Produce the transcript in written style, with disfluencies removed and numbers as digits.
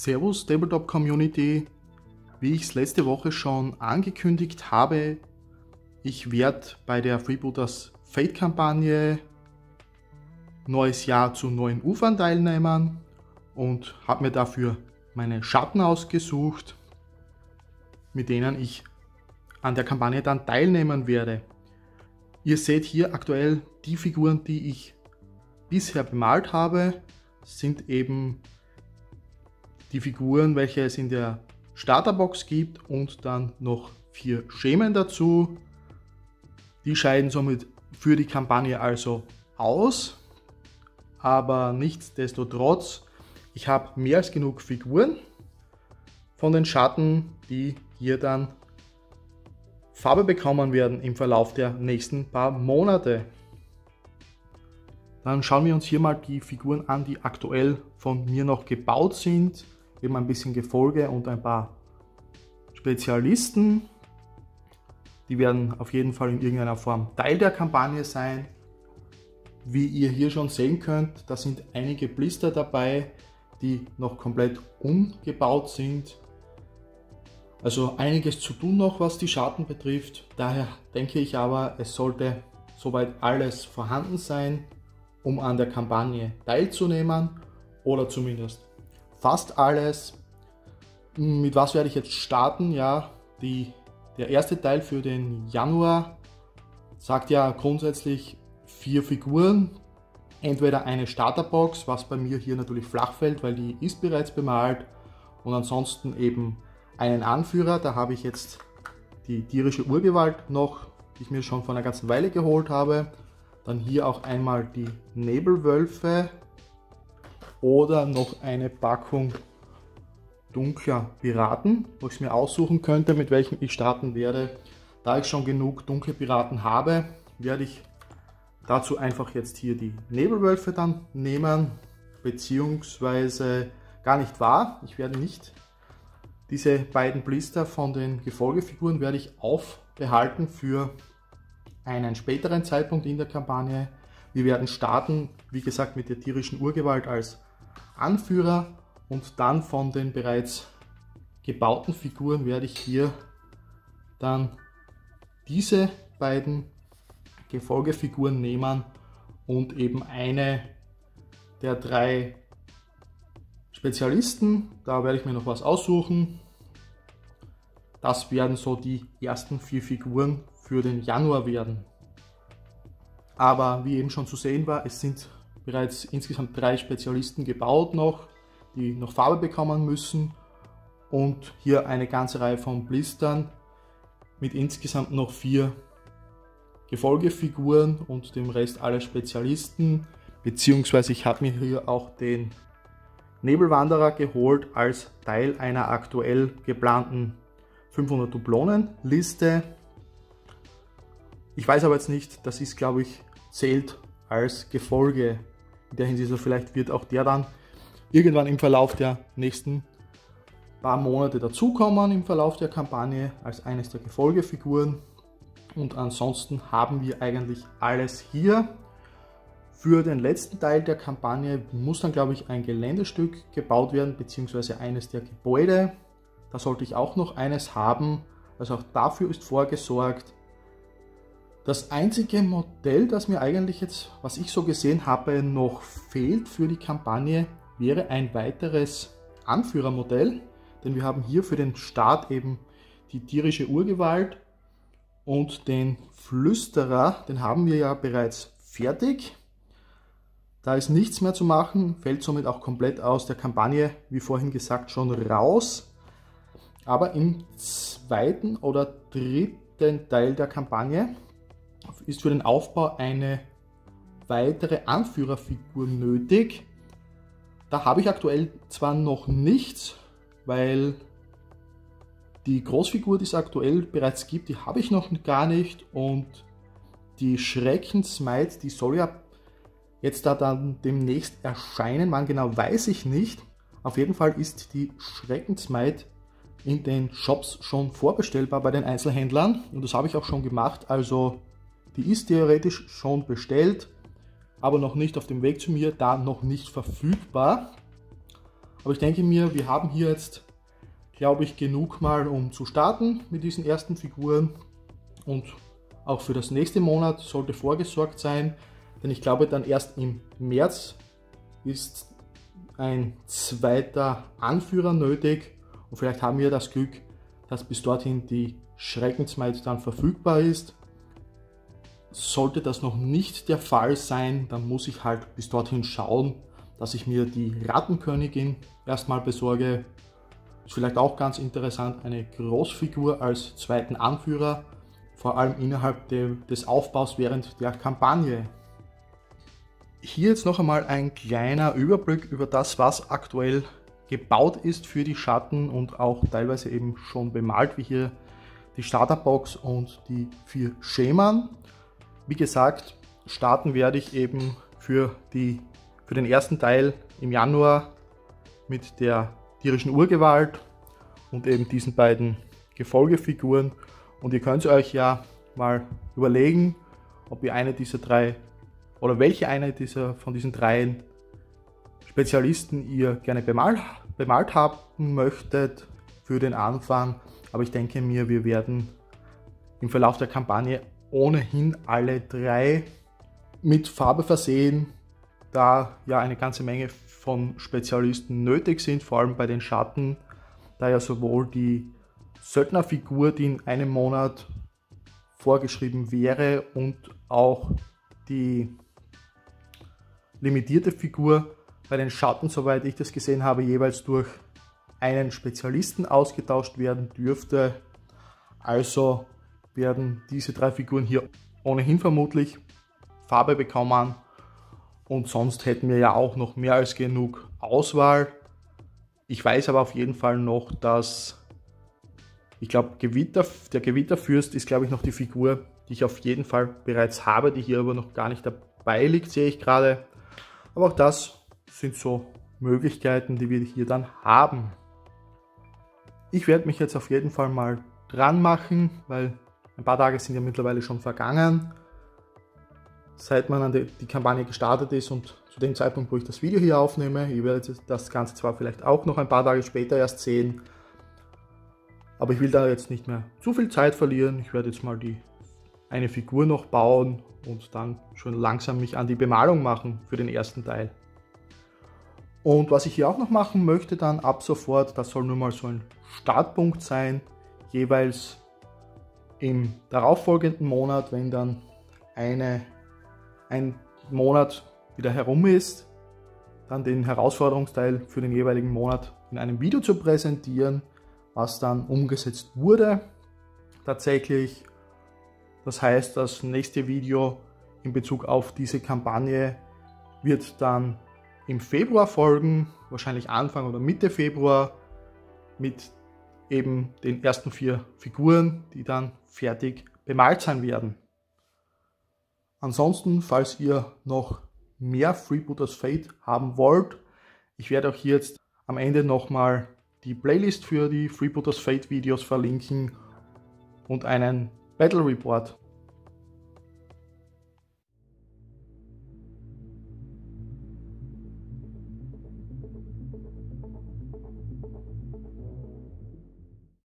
Servus Tabletop Community, wie ich es letzte Woche schon angekündigt habe, ich werde bei der Freebooters Fate Kampagne Neues Jahr zu neuen Ufern teilnehmen und habe mir dafür meine Schatten ausgesucht, mit denen ich an der Kampagne dann teilnehmen werde. Ihr seht hier aktuell die Figuren, die ich bisher bemalt habe, sind eben die Figuren, welche es in der Starterbox gibt und dann noch 4 Schemen dazu. Die scheiden somit für die Kampagne also aus, aber nichtsdestotrotz, ich habe mehr als genug Figuren von den Schatten, die hier dann Farbe bekommen werden im Verlauf der nächsten paar Monate. Dann schauen wir uns hier mal die Figuren an, die aktuell von mir noch gebaut sind. Eben ein bisschen Gefolge und ein paar Spezialisten. Die werden auf jeden Fall in irgendeiner Form Teil der Kampagne sein. Wie ihr hier schon sehen könnt, da sind einige Blister dabei, die noch komplett ungebaut sind. Also einiges zu tun noch, was die Schatten betrifft. Daher denke ich aber, es sollte soweit alles vorhanden sein, um an der Kampagne teilzunehmen, oder zumindest fast alles. Mit was werde ich jetzt starten? Ja, der erste Teil für den Januar sagt ja grundsätzlich 4 Figuren. Entweder eine Starterbox, was bei mir hier natürlich flach fällt, weil die ist bereits bemalt, und ansonsten eben einen Anführer. Da habe ich jetzt die tierische Urgewalt noch, die ich mir schon vor einer ganzen Weile geholt habe. Dann hier auch einmal die Nebelwölfe oder noch eine Packung dunkler Piraten, wo ich es mir aussuchen könnte, mit welchem ich starten werde. Da ich schon genug dunkle Piraten habe, werde ich dazu einfach jetzt hier die Nebelwölfe dann nehmen, beziehungsweise gar nicht wahr. Ich werde nicht diese beiden Blister von den Gefolgefiguren werde ich aufbehalten für einen späteren Zeitpunkt in der Kampagne. Wir werden starten, wie gesagt, mit der tierischen Urgewalt als Anführer, und dann von den bereits gebauten Figuren werde ich hier dann diese beiden Gefolgefiguren nehmen und eben eine der 3 Spezialisten. Da werde ich mir noch was aussuchen. Das werden so die ersten 4 Figuren für den Januar werden. Aber wie eben schon zu sehen war, es sind bereits insgesamt 3 Spezialisten gebaut noch, die noch Farbe bekommen müssen, und hier eine ganze Reihe von Blistern mit insgesamt noch 4 Gefolgefiguren und dem Rest alle Spezialisten, beziehungsweise ich habe mir hier auch den Nebelwanderer geholt als Teil einer aktuell geplanten 500 Dublonen-Liste. Ich weiß aber jetzt nicht, das ist, glaube ich, zählt als Gefolge. In der Hinsicht, vielleicht wird auch der dann irgendwann im Verlauf der nächsten paar Monate dazukommen im Verlauf der Kampagne als eines der Gefolgefiguren. Und ansonsten haben wir eigentlich alles hier. Für den letzten Teil der Kampagne muss dann, glaube ich, ein Geländestück gebaut werden, beziehungsweise eines der Gebäude. Da sollte ich auch noch eines haben, also auch dafür ist vorgesorgt. Das einzige Modell, das mir eigentlich jetzt, was ich so gesehen habe, noch fehlt für die Kampagne, wäre ein weiteres Anführermodell, denn wir haben hier für den Start eben die tierische Urgewalt und den Flüsterer, den haben wir ja bereits fertig. Da ist nichts mehr zu machen, fällt somit auch komplett aus der Kampagne, wie vorhin gesagt, schon raus. Aber im 2. oder 3. Teil der Kampagne ist für den Aufbau eine weitere Anführerfigur nötig. Da habe ich aktuell zwar noch nichts, weil die Großfigur, die es aktuell bereits gibt, die habe ich noch gar nicht, und die Schreckensmaid, die soll ja jetzt da dann demnächst erscheinen. Wann genau, weiß ich nicht. Auf jeden Fall ist die Schreckensmaid in den Shops schon vorbestellbar bei den Einzelhändlern, und das habe ich auch schon gemacht. Also die ist theoretisch schon bestellt, aber noch nicht auf dem Weg zu mir, da noch nicht verfügbar. Aber ich denke mir, wir haben hier jetzt, glaube ich, genug mal, um zu starten mit diesen ersten Figuren. Und auch für das nächste Monat sollte vorgesorgt sein, denn ich glaube, dann erst im März ist ein zweiter Anführer nötig. Und vielleicht haben wir das Glück, dass bis dorthin die Schreckensmaid dann verfügbar ist. Sollte das noch nicht der Fall sein, dann muss ich halt bis dorthin schauen, dass ich mir die Rattenkönigin erstmal besorge. Ist vielleicht auch ganz interessant, eine Großfigur als zweiten Anführer, vor allem innerhalb des Aufbaus während der Kampagne. Hier jetzt noch einmal ein kleiner Überblick über das, was aktuell gebaut ist für die Schatten und auch teilweise eben schon bemalt, wie hier die Starterbox und die 4 Schemen. Wie gesagt, starten werde ich eben für den ersten Teil im Januar mit der tierischen Urgewalt und eben diesen beiden Gefolgefiguren. Und ihr könnt euch ja mal überlegen, ob ihr eine dieser drei oder welche eine von diesen 3 Spezialisten ihr gerne bemalt haben möchtet für den Anfang. Aber ich denke mir, wir werden im Verlauf der Kampagne ohnehin alle 3 mit Farbe versehen, da ja eine ganze Menge von Spezialisten nötig sind, vor allem bei den Schatten, da ja sowohl die Söldnerfigur, die in einem Monat vorgeschrieben wäre, und auch die limitierte Figur bei den Schatten, soweit ich das gesehen habe, jeweils durch einen Spezialisten ausgetauscht werden dürfte. Also werden diese 3 Figuren hier ohnehin vermutlich Farbe bekommen. Und sonst hätten wir ja auch noch mehr als genug Auswahl. Ich weiß aber auf jeden Fall noch, dass ich glaube, der Gewitterfürst ist, glaube ich, noch die Figur, die ich auf jeden Fall bereits habe, die hier aber noch gar nicht dabei liegt, sehe ich gerade. Aber auch das sind so Möglichkeiten, die wir hier dann haben. Ich werde mich jetzt auf jeden Fall mal dran machen, weil ein paar Tage sind ja mittlerweile schon vergangen, seit man die Kampagne gestartet ist, und zu dem Zeitpunkt, wo ich das Video hier aufnehme. Ihr werdet das Ganze zwar vielleicht auch noch ein paar Tage später erst sehen, aber ich will da jetzt nicht mehr zu viel Zeit verlieren. Ich werde jetzt mal eine Figur noch bauen und dann schon langsam mich an die Bemalung machen für den ersten Teil. Und was ich hier auch noch machen möchte dann ab sofort, das soll nur mal so ein Startpunkt sein, jeweils im darauffolgenden Monat, wenn dann ein Monat wieder herum ist, dann den Herausforderungsteil für den jeweiligen Monat in einem Video zu präsentieren, was dann umgesetzt wurde tatsächlich. Das heißt, das nächste Video in Bezug auf diese Kampagne wird dann im Februar folgen, wahrscheinlich Anfang oder Mitte Februar, mit eben den ersten 4 Figuren, die dann fertig bemalt sein werden. Ansonsten, falls ihr noch mehr Freebooters Fate haben wollt, ich werde auch hier jetzt am Ende nochmal die Playlist für die Freebooters Fate Videos verlinken und einen Battle Report